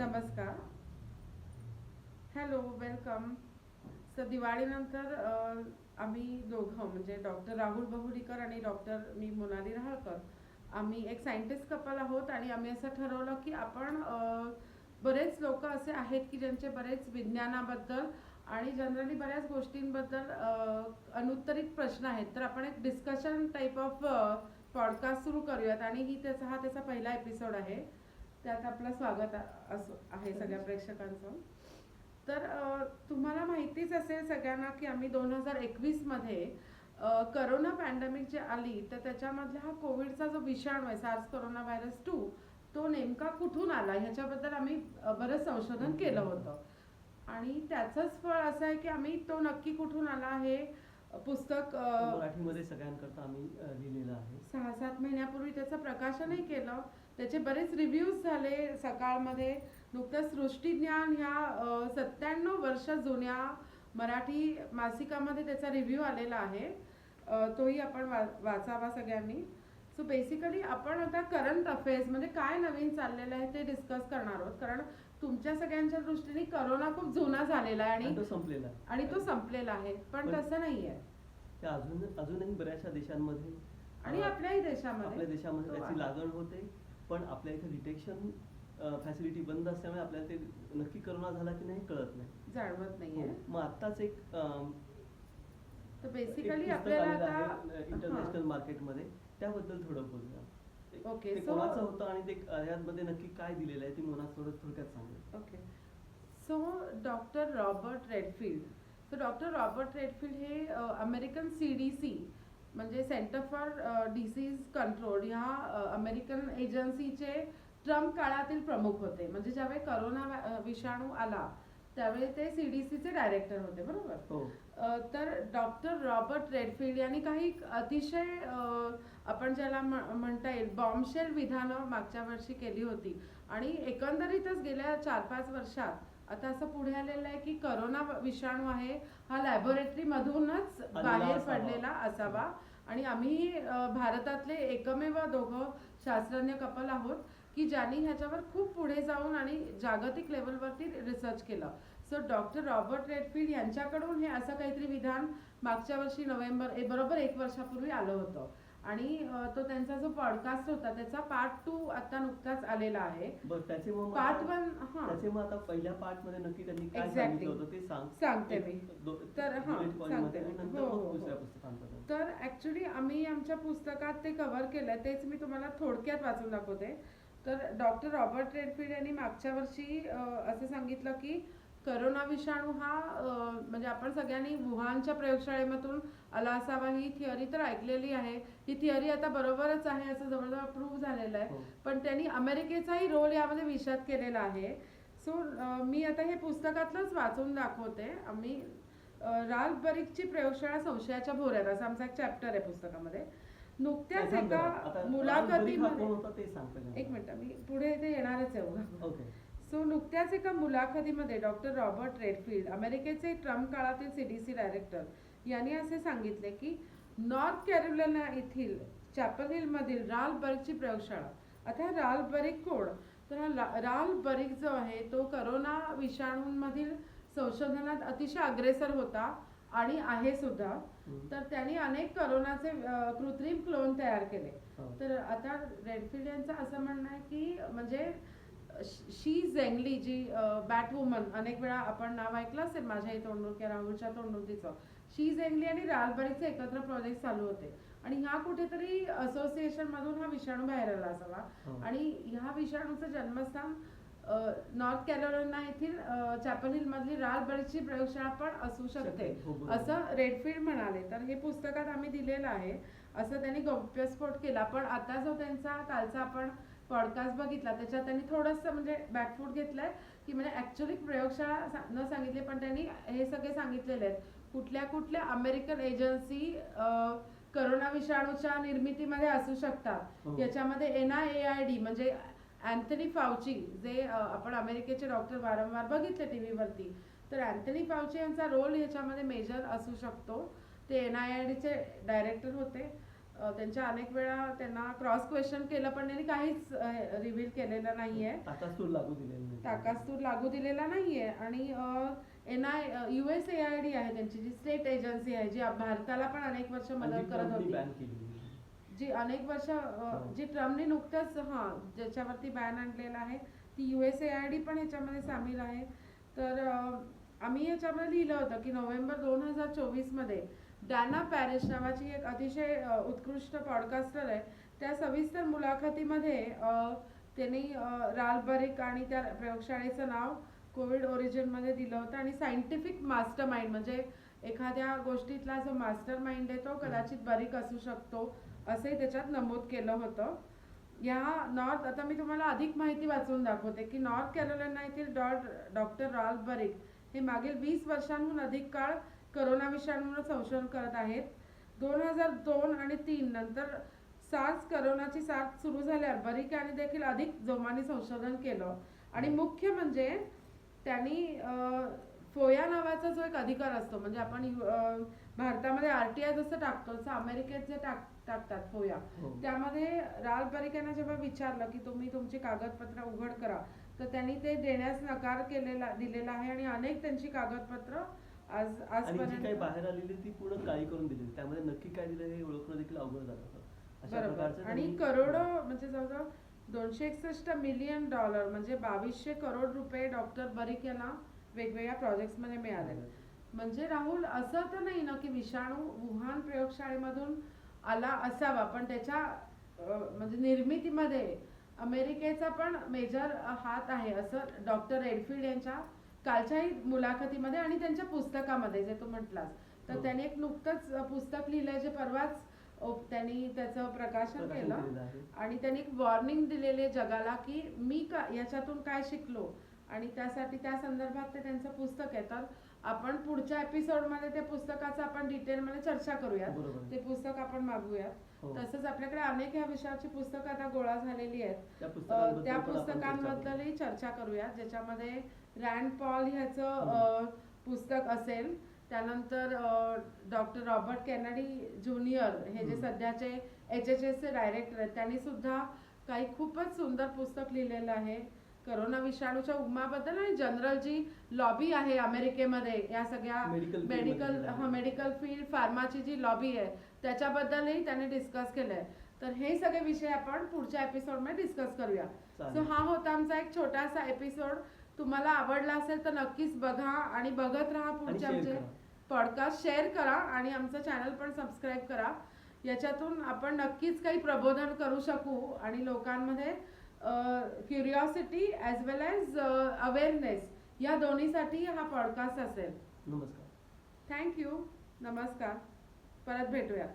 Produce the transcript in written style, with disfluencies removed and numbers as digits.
नमस्कार. Hello, welcome. Sir, दिवाळीनंतर आम्ही दोघं म्हणजे डॉक्टर राहुल बहुरीकर आणि डॉक्टर मी मोनाली रहाळकर, आम्ही एक सायंटिस्ट कपल आहोत आणि आम्ही असं ठरवलं की आपण बरेच लोक असे आहेत की ज्यांचे बरेच विज्ञानाबद्दल आणि जनरली बऱ्याच गोष्टींबद्दल अनुत्तरित प्रश्न आहेत. तर आपण एक डिस्कशन टाईप ऑफ पॉडकास्ट सुरू करूयात आणि हा त्याचा पहिला एपिसोड आहे. त्यात आपलं स्वागत आहे सगळ्या प्रेक्षकांचं. तर तुम्हाला माहितीच असेल सगळ्यांना की आम्ही 2021 मध्ये करोना पॅन्डेमिक जे आली तर त्याच्यामधला हा कोविडचा जो विषाणू आहे, सार्स कोरोना व्हायरस 2, तो नेमका कुठून आला ह्याच्याबद्दल आम्ही बरंच संशोधन केलं होतं. आणि त्याचंच फळ असं आहे की आम्ही तो नक्की कुठून आला हे पुस्तक मराठीमध्ये सगळ्यांकरता आम्ही लिहिलेलं आहे. 6-7 महिन्यापूर्वी त्याचं प्रकाशनही केलं. त्याचे बरेच रिव्ह्यूज झाले सकाळमध्ये. नुकतंच सृष्टीज्ञान ह्या 97 वर्ष जुन्या मराठी मासिकामध्ये त्याचा रिव्ह्यू आलेला आहे. तोही आपण वाचावा सगळ्यांनी. सो बेसिकली आपण आता करंट अफेअर्स म्हणजे काय नवीन चाललेलं आहे ते डिस्कस करणार आहोत. कारण तुमच्या सगळ्यांच्या दृष्टीने करोना खूप जुना झालेला आहे आणि तो संपलेला आहे. पण तसं नाही आहे. अजूनही बऱ्याचशा देशांमध्ये आणि आपल्याही देशामध्ये त्याची लागण होते. पण आपल्या इथे डिटेक्शन फॅसिलिटी बंद असल्यामुळे आपल्याला ते नक्की करोना झाला की नाही कळत नाही, जाणवत नाहीये. मग आत्ताच एक तर बेसिकली आपल्याला आता इंटरनॅशनल मार्केटमध्ये त्याबद्दल थोडं बोलूया. ओके, कोणाचं होतं आणि ते यामध्ये नक्की काय दिलेलं आहे ते मला थोडक्यात सांगेल. Okay, so doctor Robert Redfield. So doctor Robert Redfield हे अमेरिकन CDC म्हणजे सेंटर फॉर डिसीज कंट्रोल ह्या अमेरिकन एजन्सीचे ट्रम्प काळातील प्रमुख होते. म्हणजे ज्यावेळी करोना विषाणू आला त्यावेळी ते CDCचे डायरेक्टर होते, बरोबर. तर डॉक्टर रॉबर्ट रेडफिल्ड यांनी काही अतिशय आपण ज्याला म्हणता येईल बॉम्बशेल विधानं मागच्या वर्षी केली होती. आणि एकंदरीतच गेल्या 4-5 वर्षात आता असं पुढे आलेलं आहे की करोना विषाणू आहे हा लॅबोरेटरी मधूनच बाहेर पडलेला असावा. आणि आम्ही भारतातले एकमेव दोघं शास्त्रज्ञ कपल आहोत की ज्यांनी ह्याच्यावर खूप पुढे जाऊन आणि जागतिक लेवलवरती रिसर्च केलं. सो डॉक्टर रॉबर्ट रेडफिल्ड यांच्याकडून हे असं काहीतरी विधान मागच्या वर्षी बरोबर 1 वर्षापूर्वी आलं होतं. आणि तो त्यांचा जो पॉडकास्ट होता त्याचा पार्ट 2 आता नुकताच आलेला आहे. पार्ट 1 आता पहिल्या पार्ट मध्ये नक्की त्यांनी काय सांगितलं होतं ते सांगते मी. तर सांगते. तर ऍक्च्युली आम्ही आमच्या पुस्तकात ते कव्हर केलंय, तेच मी तुम्हाला थोडक्यात वाचून दाखवते. तर डॉक्टर रॉबर्ट रेडफिल्ड यांनी मागच्या वर्षी असं सांगितलं की करोना विषाणू हा म्हणजे आपण सगळ्यांनी वुहानच्या प्रयोगशाळेमधून आला असावा ही थिअरी तर ऐकलेली आहे. ही थिअरी आता बरोबरच आहे असं जवळजवळ प्रूव्ह झालेलं आहे. पण त्यांनी अमेरिकेचाही रोल यामध्ये विशद केलेला आहे. सो मी आता हे पुस्तकातलंच वाचून दाखवते. आम्ही राल्फ बरिकची प्रयोगशाळा संशयाच्या भोवऱ्यात असा आमचा एक चॅप्टर आहे पुस्तकामध्ये. नुकत्याच एका मुलाखतीमध्ये, एक मिनिट मी पुढे ते येणारच आहे. सो नुकत्याच एका मुलाखतीमध्ये डॉक्टर रॉबर्ट रेडफिल्ड अमेरिकेचे ट्रम्प काळातील CDC डायरेक्टर यांनी असे सांगितले की नॉर्थ कॅरोलिना येथील चॅपल हिल मधील राल्फ बरिकची प्रयोगशाळा. आता राल्फ बरिक कोण? तर राल्फ बरिक जो आहे तो करोना विषाणूंमधील संशोधनात अतिशय अग्रेसर होता आणि आहे सुद्धा. तर त्यांनी अनेक करोनाचे कृत्रिम क्लोन तयार केले. तर आता रेडफिल्ड यांचं असं म्हणणं आहे की म्हणजे शी झेंगली जी बॅट वुमन, अनेक वेळा आपण नाव ऐकलं असेल माझ्याही तोंडून किंवा राहुलच्या तोंडून तिचं, शी झेंगली आणि राल्फ बरिकचे एकत्र प्रोजेक्ट चालू होते. आणि ह्या कुठेतरी असोसिएशन मधून हा विषाणू बाहेर आला असावा. आणि ह्या विषाणूचं जन्मस्थान नॉर्थ कॅरोलिना येथील चॅपल हिल मधली राल्फ बरिकची प्रयोगशाळा पण असू शकते असं रेडफिल्ड म्हणाले. तर हे पुस्तकात आम्ही दिलेलं आहे. असं त्यांनी गौप्यस्फोट केला. पण आता जो त्यांचा कालचा आपण पॉडकास्ट बघितला त्याच्यात त्यांनी थोडंसं म्हणजे बॅकफूट घेतलंय की म्हणजे ऍक्च्युअली प्रयोगशाळा न सांगितले पण त्यांनी हे सगळे सांगितलेले आहेत कुठल्या कुठल्या अमेरिकन एजन्सी करोना विषाणूच्या निर्मितीमध्ये असू शकतात. याच्यामध्ये NIAID म्हणजे अँथनी फाउची, जे आपण अमेरिकेचे डॉक्टर वारंवार बघितले टीव्हीवरती, तर अँथनी फाउची यांचा रोल याच्यामध्ये मेजर असू शकतो. ते NIAIDचे डायरेक्टर होते. त्यांच्या अनेक वेळा त्यांना क्रॉस क्वेश्चन केलं पण त्यांनी काहीच रिव्हील केलेलं नाहीये. ताकास्तूर लागू दिलेलं नाही. ताकास्तूर लागू दिलेला नाहीये. आणि USAID आहे त्यांची जी स्टेट एजन्सी आहे, जी भारताला पण अनेक वर्ष मदत करत होती, जी अनेक वर्ष जी ट्रम्पने नुकतंच ज्याच्यावरती बॅन आणलेला आहे, ती USAID पण ह्याच्यामध्ये सामील आहे. तर आम्ही ह्याच्यामध्ये लिहिलं होतं की नोव्हेंबर 2024 मध्ये डॅना पॅरिश नावाची एक अतिशय उत्कृष्ट पॉडकास्टर आहे, त्या सविस्तर मुलाखतीमध्ये त्यांनी राल्फ बरिक आणि त्या प्रयोगशाळेचं नाव कोविड ओरिजिन मध्ये दिलं होतं. आणि सायंटिफिक मास्टर माइंड म्हणजे एखाद्या गोष्टीतला जो मास्टर माइंड आहे तो कदाचित बरिक असू शकतो असे त्याच्यात नमूद केलं होतं. या आता मी तुम्हाला अधिक माहिती वाचून दाखवते की नॉर्थ कॅरोलिना येथील डॉक्टर राल्फ बरिक हे मागील 20 वर्षांहून अधिक काळ करोना विषाणूवर संशोधन करत आहेत. 2002 आणि 2003 नंतर करोनाची साथ सुरू झाल्यावर बरिक यांनी देखील अधिक जोमाने संशोधन केलं. आणि मुख्य म्हणजे त्यांनी फोया नावाचा जो एक अधिकार असतो, म्हणजे आपण भारतामध्ये RTI जसं टाकतो तसं अमेरिकेत जे टाकतात फोया, त्यामध्ये राल्फ बरिक यांना जेव्हा विचारलं की तुम्ही तुमची कागदपत्र उघड करा, तर त्यांनी ते देण्यास नकार दिलेला आहे. आणि अनेक त्यांची कागदपत्र आजपर्यंत बाहेर आलेली ती पूर्ण काळी करून दिली. त्यामध्ये नक्की काय दिलं हे ओळखणं देखील अवघड झालं. बरोबर. आणि करोडो म्हणजे जवळजवळ $261 मिलियन म्हणजे 2200 करोड रुपये डॉक्टर बरिक यांना वेगवेगळ्या प्रोजेक्ट्स मध्ये मिळाले. म्हणजे राहुल, असं तर नाही ना की विषाणू वुहान प्रयोगशाळेमधून आला असावा, पण त्याच्या म्हणजे निर्मितीमध्ये अमेरिकेचा पण मेजर हात आहे असं डॉक्टर रेडफिल्ड यांच्या कालच्याही मुलाखतीमध्ये आणि त्यांच्या पुस्तकामध्ये जे तू म्हटलास, तर त्यांनी एक नुकतंच पुस्तक लिहिलंय जे परवाच त्यांनी त्याचं प्रकाशन केलं. आणि त्यांनी एक वॉर्निंग दिलेली जगाला की मी याच्यातून काय शिकलो, आणि त्यासाठी त्या संदर्भात ते त्यांचं पुस्तक आहे. तर आपण पुढच्या एपिसोड मध्ये त्या पुस्तकाचं आपण डिटेल मध्ये चर्चा करूयात, ते पुस्तक आपण मागूयात. तसंच आपल्याकडे अनेक या विषयाची पुस्तकं आता गोळा झालेली आहेत, त्या पुस्तकांबद्दलही चर्चा करूयात, ज्याच्यामध्ये रँड पॉल ह्याचं पुस्तक असेल. त्यानंतर डॉक्टर रॉबर्ट केनेडी ज्युनियर हे जे सध्याचे HHS चे डायरेक्टर आहेत, त्यांनी सुद्धा काही खूपच सुंदर पुस्तक लिहिलेलं आहे करोना विषाणूच्या उगमाबद्दल. आणि जनरल जी लॉबी आहे अमेरिकेमध्ये या सगळ्या मेडिकल फील्ड फार्माची जी लॉबी आहे त्याच्याबद्दलही त्यांनी डिस्कस केलंय. तर हे सगळे विषय आपण पुढच्या एपिसोड मध्ये डिस्कस करूया. सो हा होता आमचा एक छोटासा एपिसोड. तुम्हाला आवडला असेल तर नक्कीच बघा आणि बघत राहा पुढचे आमचे पॉडकास्ट. शेअर करा आणि आमचं चॅनल पण सबस्क्राईब करा. याच्यातून आपण नक्कीच काही प्रबोधन करू शकू आणि लोकांमध्ये क्युरिओसिटी ॲज वेल ॲज अवेअरनेस या दोन्हीसाठी हा पॉडकास्ट असेल. नमस्कार. थँक्यू. नमस्कार. परत भेटूया.